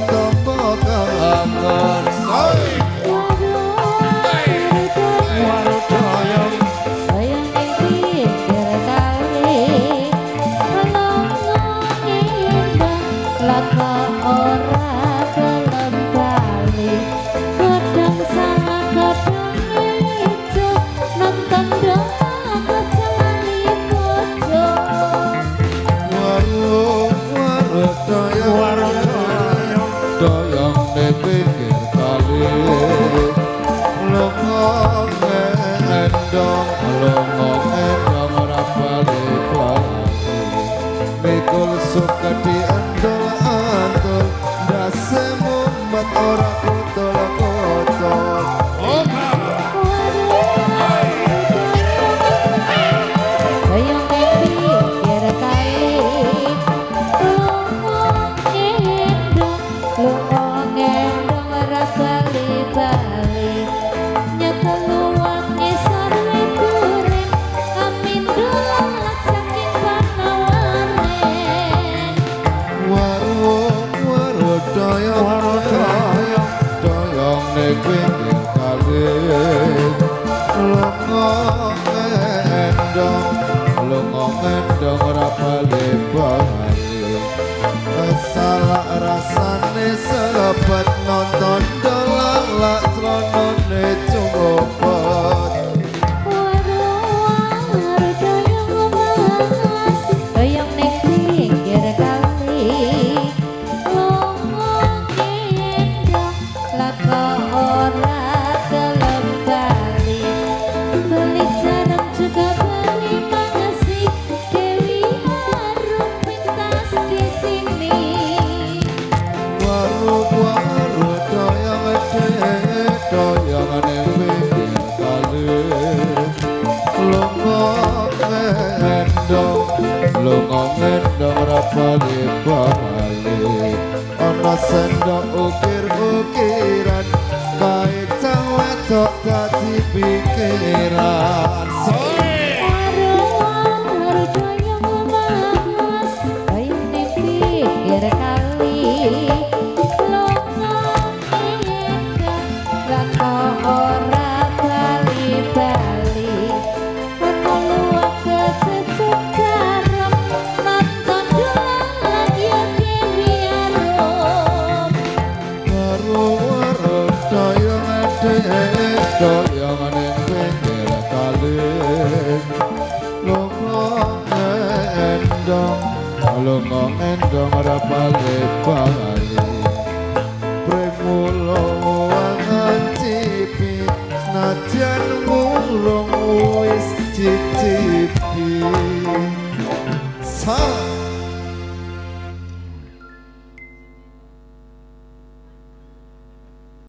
tanpa kangen suka diandol-andol dasemu mat ora kotol-kotol bayang pikir kali lunga ngendong ora bali-bali nyekel luwak ngisor weduren amin dolan saking panawane warung doyong ning pinggir kali lunga ngendong ora bali-bali salah rasane sebet nonton dolan lak tronone cukup bayang ning pinggir kali lunga ngendong laka ora gelem bali beli jarang juga beli makasih Dewi Harum pintas ke sini waru doyong ning pinggir kali lunga ngendong ora bali-bali ana sendok ukir-ukiran kae cang wedok dadi pikiran doyong ning pinggir kali lunga ngendong ora bali-bali Premulo